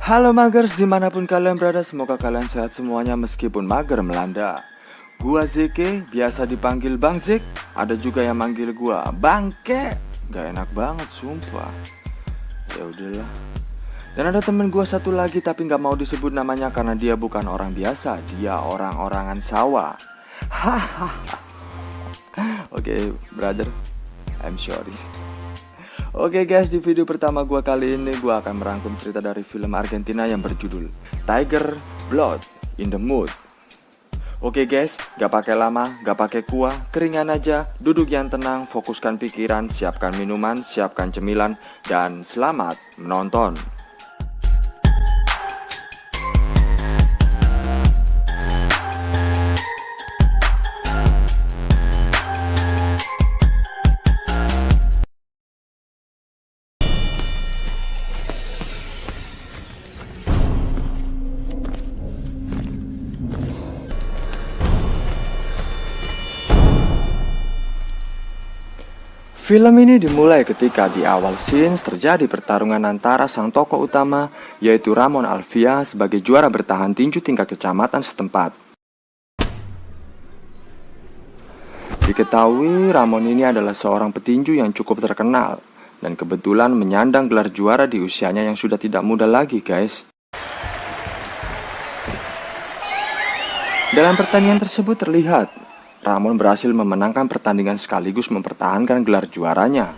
Halo magers, dimanapun kalian berada, semoga kalian sehat semuanya meskipun mager melanda. Gua Zeke, biasa dipanggil Bang Zik. Ada juga yang manggil gua Bangke. Gak enak banget sumpah. Ya udahlah. Dan ada temen gua satu lagi tapi gak mau disebut namanya karena dia bukan orang biasa. Dia orang-orangan sawah. Hahaha. Oke, brother, I'm sorry. Oke guys, di video pertama gua kali ini gua akan merangkum cerita dari film Argentina yang berjudul Tiger Blood in the Mood. Oke guys, gak pakai lama, gak pakai kuah, keringan aja, duduk yang tenang, fokuskan pikiran, siapkan minuman, siapkan cemilan, dan selamat menonton. Film ini dimulai ketika di awal scenes terjadi pertarungan antara sang tokoh utama, yaitu Ramon Alvia sebagai juara bertahan tinju tingkat kecamatan setempat. Diketahui Ramon ini adalah seorang petinju yang cukup terkenal, dan kebetulan menyandang gelar juara di usianya yang sudah tidak muda lagi guys. Dalam pertandingan tersebut terlihat Ramon berhasil memenangkan pertandingan sekaligus mempertahankan gelar juaranya.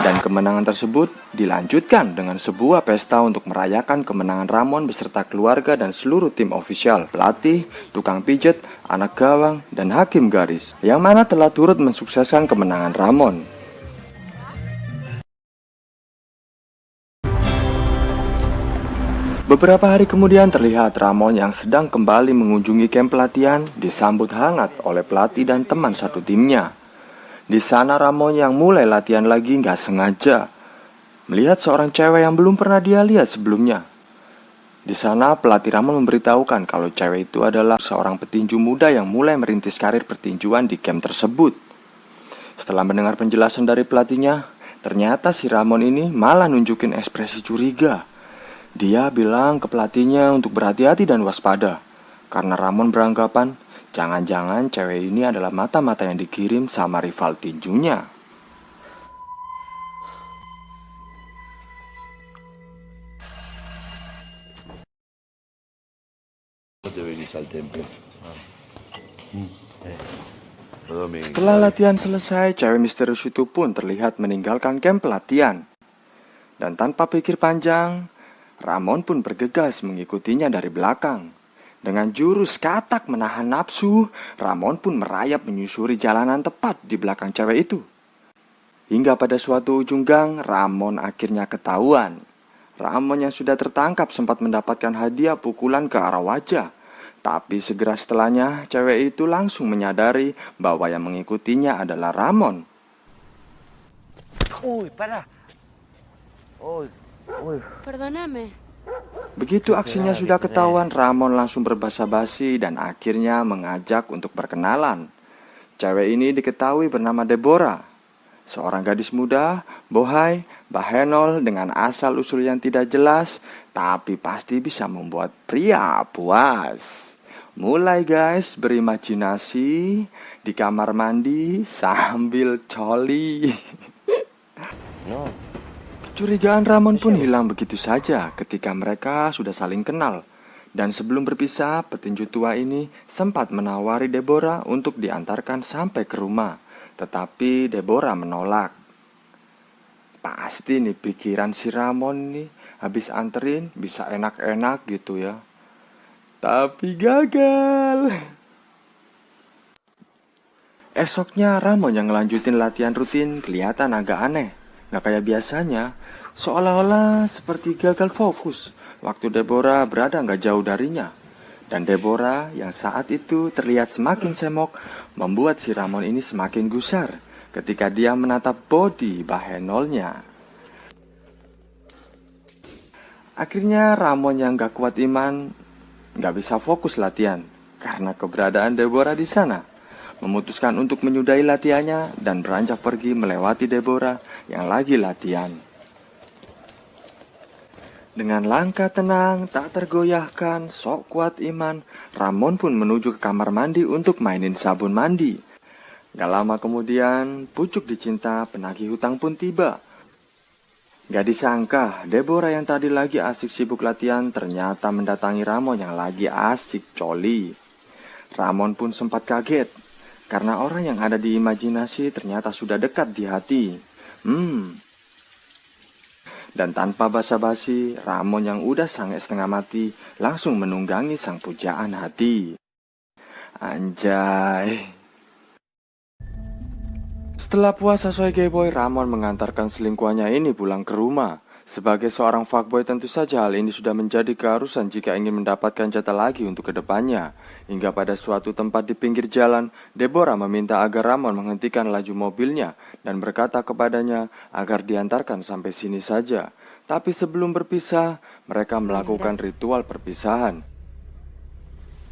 Dan kemenangan tersebut dilanjutkan dengan sebuah pesta untuk merayakan kemenangan Ramon beserta keluarga dan seluruh tim ofisial, pelatih, tukang pijet, anak gawang, dan hakim garis, yang mana telah turut mensukseskan kemenangan Ramon. Beberapa hari kemudian terlihat Ramon yang sedang kembali mengunjungi kamp pelatihan disambut hangat oleh pelatih dan teman satu timnya. Di sana Ramon yang mulai latihan lagi nggak sengaja melihat seorang cewek yang belum pernah dia lihat sebelumnya. Di sana pelatih Ramon memberitahukan kalau cewek itu adalah seorang petinju muda yang mulai merintis karir pertinjuan di camp tersebut. Setelah mendengar penjelasan dari pelatihnya, ternyata si Ramon ini malah nunjukin ekspresi curiga. Dia bilang ke pelatihnya untuk berhati-hati dan waspada, karena Ramon beranggapan jangan-jangan cewek ini adalah mata-mata yang dikirim sama rival tinjunya. Setelah latihan selesai, cewek misterius itu pun terlihat meninggalkan kamp pelatihan. Dan tanpa pikir panjang, Ramon pun bergegas mengikutinya dari belakang. Dengan jurus katak menahan nafsu, Ramon pun merayap menyusuri jalanan tepat di belakang cewek itu. Hingga pada suatu ujung gang, Ramon akhirnya ketahuan. Ramon yang sudah tertangkap sempat mendapatkan hadiah pukulan ke arah wajah. Tapi segera setelahnya, cewek itu langsung menyadari bahwa yang mengikutinya adalah Ramon. Perdóname. Begitu aksinya sudah ketahuan, Ramon langsung berbasa-basi dan akhirnya mengajak untuk berkenalan. Cewek ini diketahui bernama Deborah, seorang gadis muda, bohai, bahenol dengan asal-usul yang tidak jelas, tapi pasti bisa membuat pria puas. Mulai guys berimajinasi di kamar mandi sambil coli. Kecurigaan Ramon pun hilang begitu saja ketika mereka sudah saling kenal. Dan sebelum berpisah, petinju tua ini sempat menawari Deborah untuk diantarkan sampai ke rumah. Tetapi Deborah menolak. Pasti nih pikiran si Ramon nih, habis anterin bisa enak-enak gitu ya. Tapi gagal. Esoknya Ramon yang ngelanjutin latihan rutin kelihatan agak aneh. Gak kayak biasanya, seolah-olah seperti gagal fokus waktu Deborah berada gak jauh darinya. Dan Deborah yang saat itu terlihat semakin semok membuat si Ramon ini semakin gusar ketika dia menatap body bahenolnya. Akhirnya Ramon yang gak kuat iman gak bisa fokus latihan karena keberadaan Deborah di sana. Memutuskan untuk menyudahi latihannya dan beranjak pergi melewati Deborah yang lagi latihan. Dengan langkah tenang, tak tergoyahkan, sok kuat iman, Ramon pun menuju ke kamar mandi untuk mainin sabun mandi. Gak lama kemudian, pucuk dicinta penagih hutang pun tiba. Gak disangka, Deborah yang tadi lagi asik sibuk latihan ternyata mendatangi Ramon yang lagi asik coli. Ramon pun sempat kaget, karena orang yang ada di imajinasi ternyata sudah dekat di hati. Dan tanpa basa-basi, Ramon yang udah sange setengah mati langsung menunggangi sang pujaan hati. Anjay. Setelah puas sesuai boy, Ramon mengantarkan selingkuhannya ini pulang ke rumah. Sebagai seorang fuckboy tentu saja hal ini sudah menjadi keharusan jika ingin mendapatkan jatah lagi untuk kedepannya. Hingga pada suatu tempat di pinggir jalan, Deborah meminta agar Ramon menghentikan laju mobilnya dan berkata kepadanya agar diantarkan sampai sini saja. Tapi sebelum berpisah, mereka melakukan ritual perpisahan.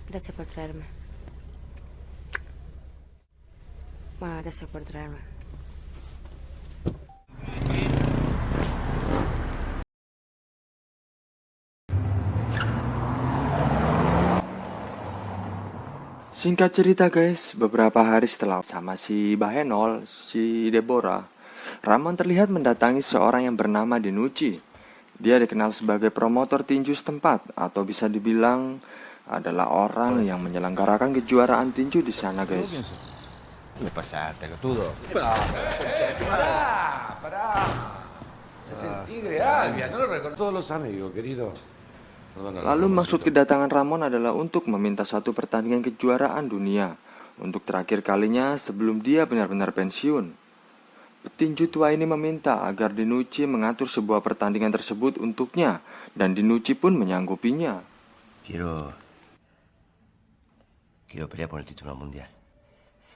Gracias por traerme. Bueno, gracias por traerme. Singkat cerita guys, beberapa hari setelah sama si Bahenol, si Deborah, Ramon terlihat mendatangi seorang yang bernama Dinucci. Dia dikenal sebagai promotor tinju setempat, atau bisa dibilang adalah orang yang menyelenggarakan kejuaraan tinju di sana guys. ¿Qué pasa, pelotudo? Pará. Es el tigre Albia, no lo reconozco. Todos los amigos, querido. Lalu maksud kedatangan Ramon adalah untuk meminta satu pertandingan kejuaraan dunia untuk terakhir kalinya sebelum dia benar-benar pensiun. Petinju tua ini meminta agar Dinucci mengatur sebuah pertandingan tersebut untuknya dan Dinucci pun menyanggupinya. Quiero pelear por el título mundial.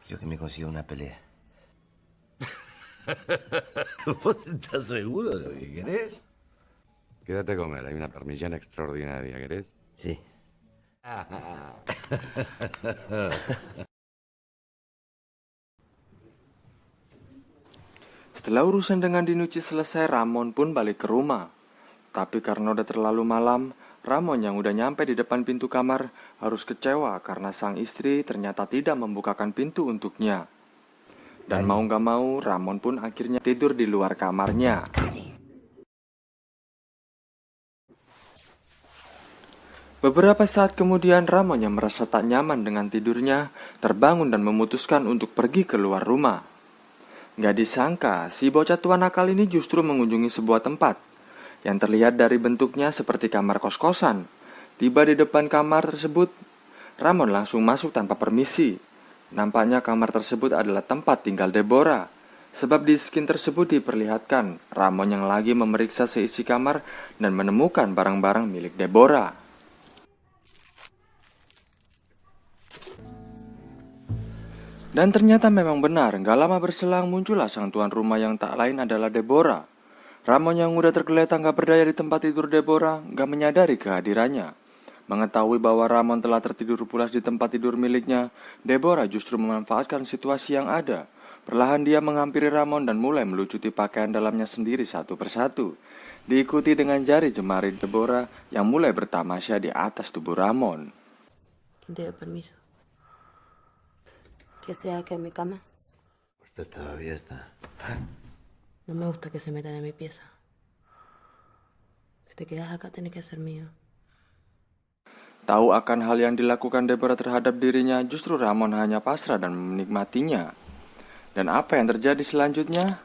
Quiero que me consiga una pelea. ¿Vos estás seguro de lo que querés? Quédate a comer, hay una parmillana extraordinaria, ¿querés? Sí. Setelah urusan dengan Dinucci selesai, Ramon pun balik ke rumah. Tapi karena udah terlalu malam, Ramon yang udah nyampe di depan pintu kamar harus kecewa karena sang istri ternyata tidak membukakan pintu untuknya. Dan mau gak mau, Ramon pun akhirnya tidur di luar kamarnya. Beberapa saat kemudian, Ramon yang merasa tak nyaman dengan tidurnya terbangun dan memutuskan untuk pergi keluar rumah. Gak disangka, si bocah tua nakal ini justru mengunjungi sebuah tempat yang terlihat dari bentuknya seperti kamar kos-kosan. Tiba di depan kamar tersebut, Ramon langsung masuk tanpa permisi. Nampaknya kamar tersebut adalah tempat tinggal Deborah. Sebab di screen tersebut diperlihatkan Ramon yang lagi memeriksa seisi kamar dan menemukan barang-barang milik Deborah. Dan ternyata memang benar, gak lama berselang muncullah sang tuan rumah yang tak lain adalah Deborah. Ramon yang udah tergeletak gak berdaya di tempat tidur Deborah gak menyadari kehadirannya. Mengetahui bahwa Ramon telah tertidur pulas di tempat tidur miliknya, Deborah justru memanfaatkan situasi yang ada. Perlahan dia menghampiri Ramon dan mulai melucuti pakaian dalamnya sendiri satu persatu. Diikuti dengan jari jemari Deborah yang mulai bertamasya di atas tubuh Ramon. ¿Quién te dio permiso? ¿Que sea aquí en mi cama? Esta estaba abierta. No me gusta que se metan en mi pieza. Si te quedas acá, tenés que ser mío. Tahu akan hal yang dilakukan Deborah terhadap dirinya, justru Ramon hanya pasrah dan menikmatinya. Dan apa yang terjadi selanjutnya?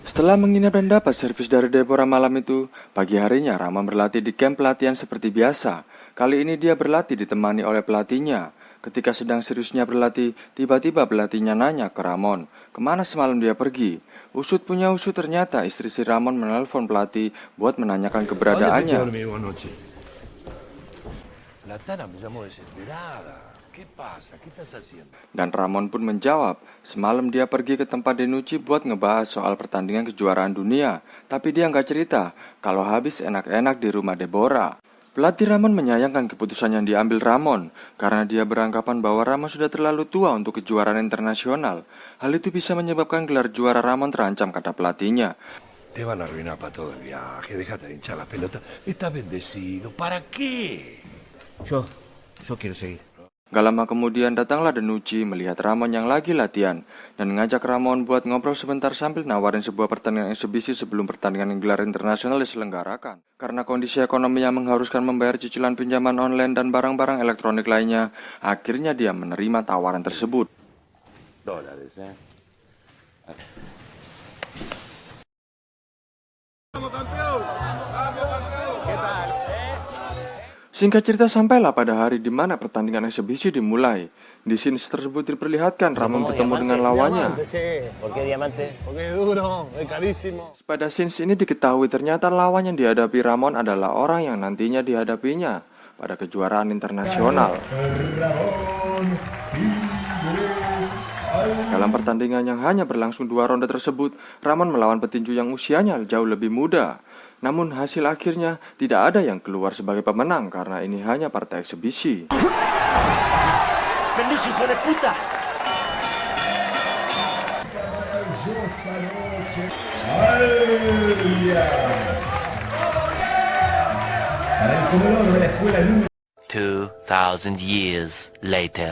Setelah menginap dan dapat servis dari Deborah malam itu, pagi harinya Ramon berlatih di camp pelatihan seperti biasa. Kali ini dia berlatih ditemani oleh pelatihnya. Ketika sedang seriusnya berlatih, tiba-tiba pelatihnya nanya ke Ramon, kemana semalam dia pergi? Usut punya usut, ternyata istri si Ramon menelpon pelatih buat menanyakan keberadaannya. La Tana me llamó desesperada. Dan Ramon pun menjawab, semalam dia pergi ke tempat Denucci buat ngebahas soal pertandingan kejuaraan dunia. Tapi dia nggak cerita kalau habis enak-enak di rumah Deborah. Pelatih Ramon menyayangkan keputusan yang diambil Ramon karena dia beranggapan bahwa Ramon sudah terlalu tua untuk kejuaraan internasional. Hal itu bisa menyebabkan gelar juara Ramon terancam, kata pelatihnya. Te van a arruinar para todo el viaje, déjate de hinchar la pelota. Estás bendecido, ¿para qué? Yo quiero seguir. Gak lama kemudian datanglah Denucci melihat Ramon yang lagi latihan dan mengajak Ramon buat ngobrol sebentar sambil nawarin sebuah pertandingan eksibisi sebelum pertandingan gelar internasional diselenggarakan. Karena kondisi ekonomi yang mengharuskan membayar cicilan pinjaman online dan barang-barang elektronik lainnya, akhirnya dia menerima tawaran tersebut. Dólares, ¿eh? Singkat cerita, sampailah pada hari di mana pertandingan eksibisi dimulai. Di scenes tersebut diperlihatkan Ramon bertemu dengan lawannya. ¿Por qué diamante? Porque es duro, es carísimo. Pada scenes ini diketahui ternyata lawan yang dihadapi Ramon adalah orang yang nantinya dihadapinya pada kejuaraan internasional. Dalam pertandingan yang hanya berlangsung 2 ronde tersebut, Ramon melawan petinju yang usianya jauh lebih muda. Namun hasil akhirnya tidak ada yang keluar sebagai pemenang karena ini hanya partai eksibisi. Two 2,000 years later.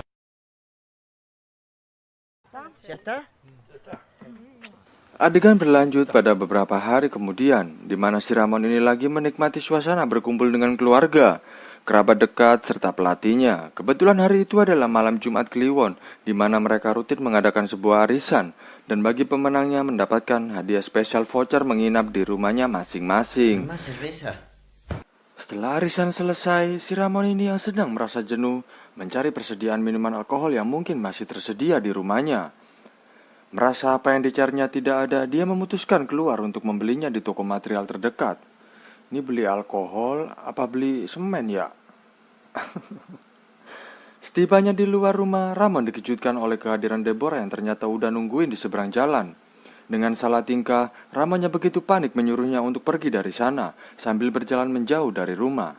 Adegan berlanjut pada beberapa hari kemudian, di mana si Ramon ini lagi menikmati suasana berkumpul dengan keluarga, kerabat dekat, serta pelatihnya. Kebetulan hari itu adalah malam Jumat Kliwon, di mana mereka rutin mengadakan sebuah arisan, dan bagi pemenangnya mendapatkan hadiah spesial voucher menginap di rumahnya masing-masing. ¿Más cerveza? Setelah arisan selesai, si Ramon ini yang sedang merasa jenuh, mencari persediaan minuman alkohol yang mungkin masih tersedia di rumahnya. Merasa apa yang dicarinya tidak ada, dia memutuskan keluar untuk membelinya di toko material terdekat. Ini beli alkohol, apa beli semen ya? Setibanya di luar rumah, Ramon dikejutkan oleh kehadiran Deborah yang ternyata udah nungguin di seberang jalan. Dengan salah tingkah, Ramonnya begitu panik menyuruhnya untuk pergi dari sana, sambil berjalan menjauh dari rumah.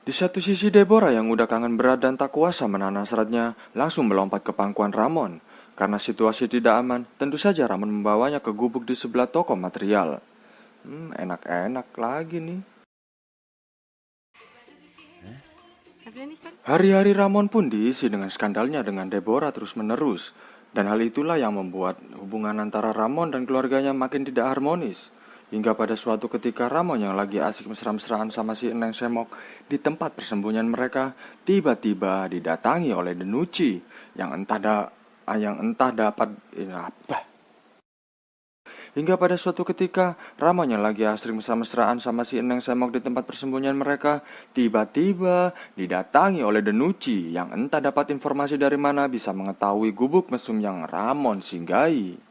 Di satu sisi Deborah yang udah kangen berat dan tak kuasa menahan hasratnya, langsung melompat ke pangkuan Ramon. Karena situasi tidak aman, tentu saja Ramon membawanya ke gubuk di sebelah toko material. Enak-enak lagi nih. Hari-hari Ramon pun diisi dengan skandalnya dengan Deborah terus-menerus. Dan hal itulah yang membuat hubungan antara Ramon dan keluarganya makin tidak harmonis. Hingga pada suatu ketika Ramon yang lagi asik mesra-mesraan sama si Eneng Semok di tempat persembunyian mereka, tiba-tiba didatangi oleh Denucci yang entah dapat apa. Hingga pada suatu ketika, Ramon yang lagi asik mesra-mesraan sama si Eneng Semok di tempat persembunyian mereka, tiba-tiba didatangi oleh Denucci yang entah dapat informasi dari mana bisa mengetahui gubuk mesum yang Ramon singgahi.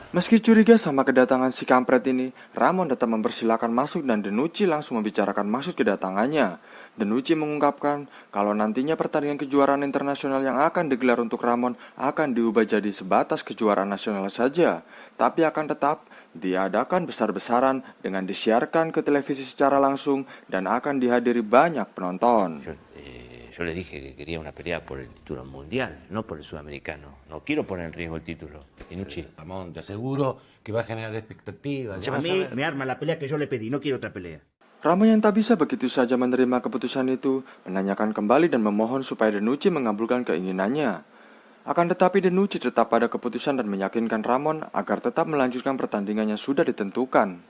Meski curiga sama kedatangan si kampret ini, Ramon tetap mempersilahkan masuk dan Denucci langsung membicarakan maksud kedatangannya. Denucci mengungkapkan kalau nantinya pertandingan kejuaraan internasional yang akan digelar untuk Ramon akan diubah jadi sebatas kejuaraan nasional saja, tapi akan tetap diadakan besar-besaran dengan disiarkan ke televisi secara langsung dan akan dihadiri banyak penonton. Yo le dije que quería una pelea por el título mundial, no por el sudamericano. No quiero poner en riesgo el título. Denucci. Ramón, te aseguro que va a generar expectativas. A mí me arma la pelea que yo le pedí, no quiero otra pelea. Ramon yang tak bisa begitu saja menerima keputusan itu, menanyakan kembali dan memohon supaya Denucci mengabulkan keinginannya. Akan tetapi Denucci tetap pada keputusan dan meyakinkan Ramon agar tetap melanjutkan pertandingan yang sudah ditentukan.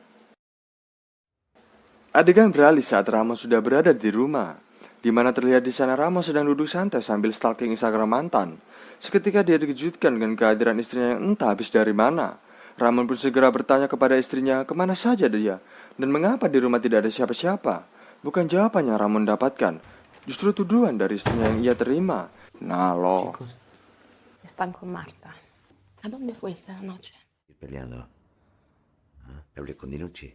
Adegan beralih saat Ramon sudah berada di rumah, di mana terlihat di sana Ramon sedang duduk santai sambil stalking Instagram mantan. Seketika dia dikejutkan dengan kehadiran istrinya yang entah habis dari mana. Ramon pun segera bertanya kepada istrinya kemana saja dia, dan mengapa di rumah tidak ada siapa-siapa. Bukan jawabannya Ramon dapatkan, justru tuduhan dari istrinya yang ia terima. Nah lo. Están con Marta. ¿A dónde fue esta noche? Estoy peleando. ¿Ah? Hablé con Denucci.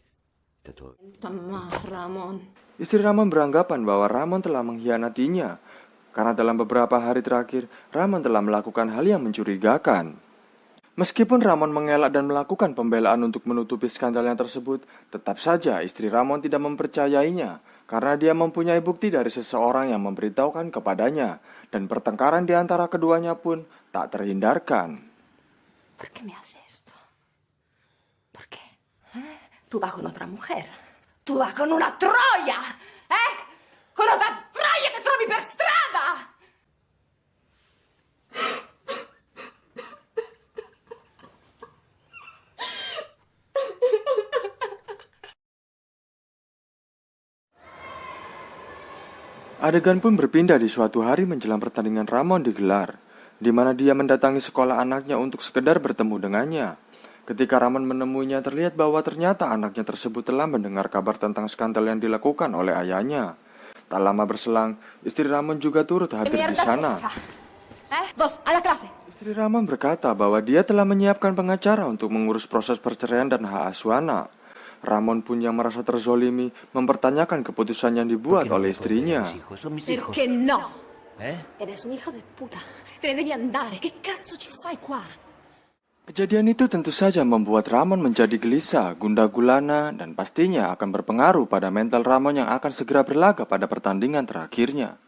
Está todo bien. Tama, Ramon. Istri Ramon beranggapan bahwa Ramon telah mengkhianatinya karena dalam beberapa hari terakhir Ramon telah melakukan hal yang mencurigakan. Meskipun Ramon mengelak dan melakukan pembelaan untuk menutupi skandalnya tersebut, tetap saja istri Ramon tidak mempercayainya karena dia mempunyai bukti dari seseorang yang memberitahukan kepadanya, dan pertengkaran di antara keduanya pun tak terhindarkan. ¿Por qué me hace esto? ¿Por qué? Tú vas con otra mujer. Tú vas con una Troya. Con otra Troya che trovi per strada. Adegan pun berpindah di suatu hari menjelang pertandingan Ramon digelar, di mana dia mendatangi sekolah anaknya untuk sekedar bertemu dengannya. Ketika Ramon menemuinya, terlihat bahwa ternyata anaknya tersebut telah mendengar kabar tentang skandal yang dilakukan oleh ayahnya. Tak lama berselang, istri Ramon juga turut hadir di sana. Vos, a la clase. Istri Ramon berkata bahwa dia telah menyiapkan pengacara untuk mengurus proses perceraian dan hak asuh anak. Ramon pun yang merasa terzolimi mempertanyakan keputusan yang dibuat oleh istrinya. Son mis hijos. Perché no? Eres un hijo de puta. Te ne devi andare. Che cazzo ci fai qua? Kejadian itu tentu saja membuat Ramon menjadi gelisah, gundah gulana, dan pastinya akan berpengaruh pada mental Ramon yang akan segera berlaga pada pertandingan terakhirnya.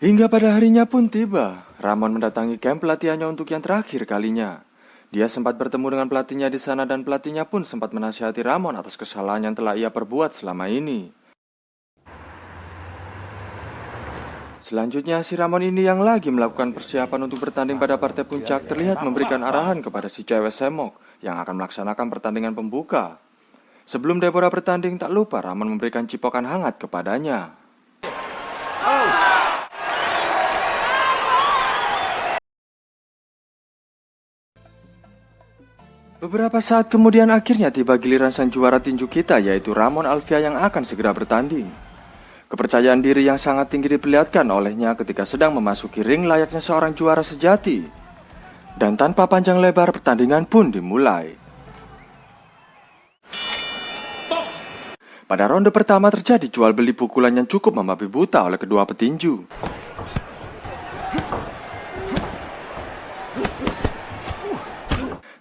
Hingga pada harinya pun tiba, Ramon mendatangi kamp pelatihannya untuk yang terakhir kalinya. Dia sempat bertemu dengan pelatihnya di sana dan pelatihnya pun sempat menasihati Ramon atas kesalahan yang telah ia perbuat selama ini. Selanjutnya, si Ramon ini yang lagi melakukan persiapan untuk bertanding pada partai puncak terlihat memberikan arahan kepada si cewek semok yang akan melaksanakan pertandingan pembuka. Sebelum Deborah bertanding, tak lupa Ramon memberikan cipokan hangat kepadanya. Beberapa saat kemudian akhirnya tiba giliran sang juara tinju kita, yaitu Ramon Alvia yang akan segera bertanding. Kepercayaan diri yang sangat tinggi diperlihatkan olehnya ketika sedang memasuki ring layaknya seorang juara sejati. Dan tanpa panjang lebar pertandingan pun dimulai. Pada ronde pertama terjadi jual beli pukulan yang cukup membabi buta oleh kedua petinju.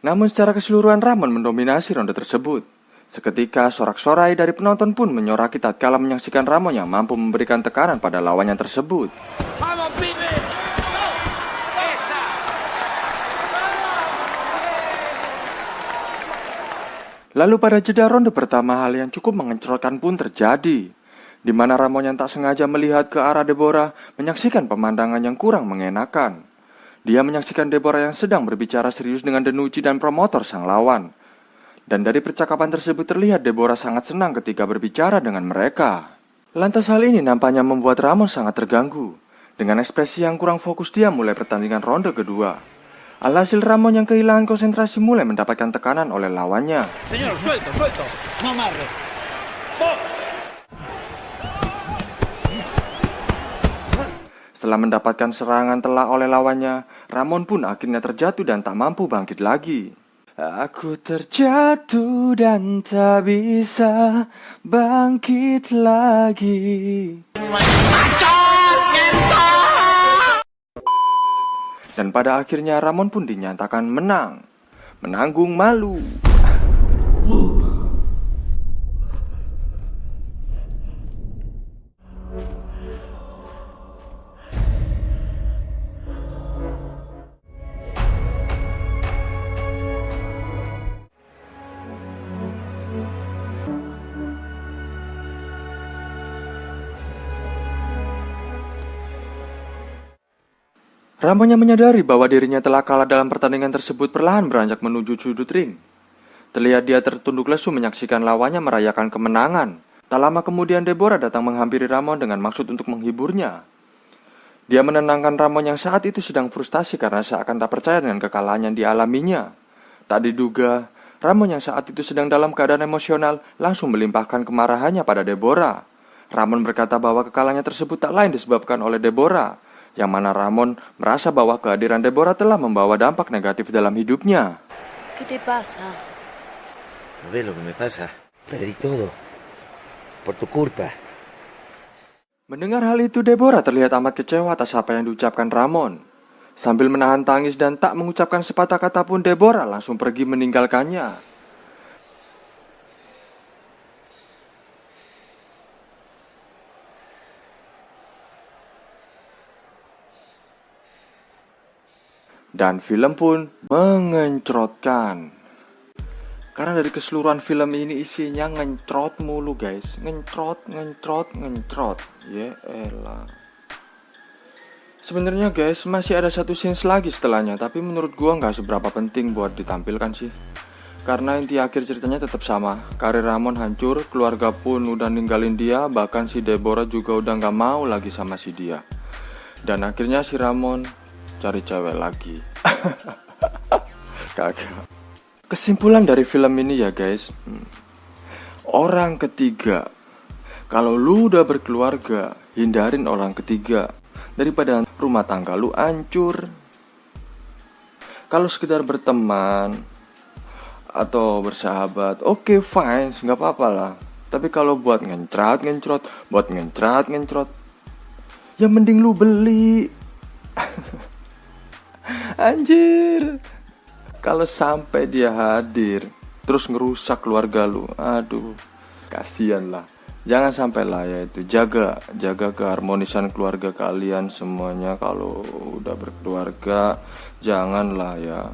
Namun secara keseluruhan Ramon mendominasi ronde tersebut. Seketika sorak-sorai dari penonton pun menyoraki tatkala menyaksikan Ramon yang mampu memberikan tekanan pada lawannya tersebut. Lalu pada jeda ronde pertama hal yang cukup mengencrotkan pun terjadi, di mana Ramon yang tak sengaja melihat ke arah Deborah menyaksikan pemandangan yang kurang mengenakan. Dia menyaksikan Deborah yang sedang berbicara serius dengan Denucci dan promotor sang lawan. Dan dari percakapan tersebut terlihat Deborah sangat senang ketika berbicara dengan mereka. Lantas hal ini nampaknya membuat Ramon sangat terganggu. Dengan ekspresi yang kurang fokus dia mulai pertandingan ronde kedua. Alhasil Ramon yang kehilangan konsentrasi mulai mendapatkan tekanan oleh lawannya. Señor, suelto, suelto. No amarre. Setelah mendapatkan serangan telak oleh lawannya, Ramon pun akhirnya terjatuh dan tak mampu bangkit lagi. Aku terjatuh dan tak bisa bangkit lagi. Dan pada akhirnya Ramon pun dinyatakan menang, menanggung malu. Ramon yang menyadari bahwa dirinya telah kalah dalam pertandingan tersebut perlahan beranjak menuju sudut ring. Terlihat dia tertunduk lesu menyaksikan lawannya merayakan kemenangan. Tak lama kemudian Deborah datang menghampiri Ramon dengan maksud untuk menghiburnya. Dia menenangkan Ramon yang saat itu sedang frustasi karena seakan tak percaya dengan kekalahan yang dialaminya. Tak diduga, Ramon yang saat itu sedang dalam keadaan emosional langsung melimpahkan kemarahannya pada Deborah. Ramon berkata bahwa kekalahannya tersebut tak lain disebabkan oleh Deborah, yang mana Ramon merasa bahwa kehadiran Deborah telah membawa dampak negatif dalam hidupnya. ¿Qué te pasa? ¿No ves lo que me pasa? Perdí todo. Por tu culpa. Mendengar hal itu, Deborah terlihat amat kecewa atas apa yang diucapkan Ramon. Sambil menahan tangis dan tak mengucapkan sepatah kata pun, Deborah langsung pergi meninggalkannya. Dan film pun mengencrotkan. Karena dari keseluruhan film ini isinya ngencrot mulu guys. Ngencrot. Ya elah. Sebenarnya guys masih ada satu scenes lagi setelahnya, tapi menurut gua nggak seberapa penting buat ditampilkan sih. Karena inti akhir ceritanya tetap sama. Karir Ramon hancur, keluarga pun udah ninggalin dia, bahkan si Deborah juga udah nggak mau lagi sama si dia. Dan akhirnya si Ramon cari cewek lagi. Kagak. Kesimpulan dari film ini ya guys, orang ketiga. Kalau lu udah berkeluarga, hindarin orang ketiga daripada rumah tangga lu hancur. Kalau sekedar berteman atau bersahabat, oke, fine, nggak apa-apa lah. Tapi kalau buat ngencrot, ya mending lu beli. Anjir. Kalau sampai dia hadir terus ngerusak keluarga lu, aduh, kasihan lah. Jangan sampai lah ya itu. Jaga keharmonisan keluarga kalian semuanya. Kalau udah berkeluarga, janganlah ya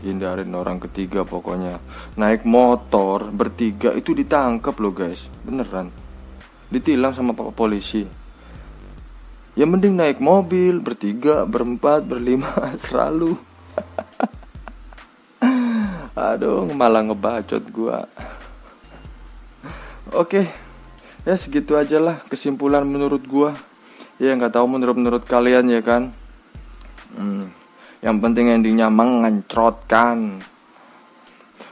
hindarin orang ketiga pokoknya. Naik motor bertiga itu ditangkap loh guys, beneran. Ditilang sama pak polisi. Ya mending naik mobil bertiga, berempat, berlima, selalu. Aduh, malah ngebacot gua. Oke, ya segitu aja lah kesimpulan menurut gua. Ya nggak tahu menurut kalian ya kan. Yang penting endingnya mengencrotkan.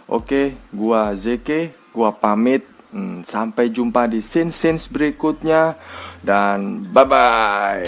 Oke, gua Zeke, gua pamit. Sampai jumpa di scene berikutnya dan bye bye.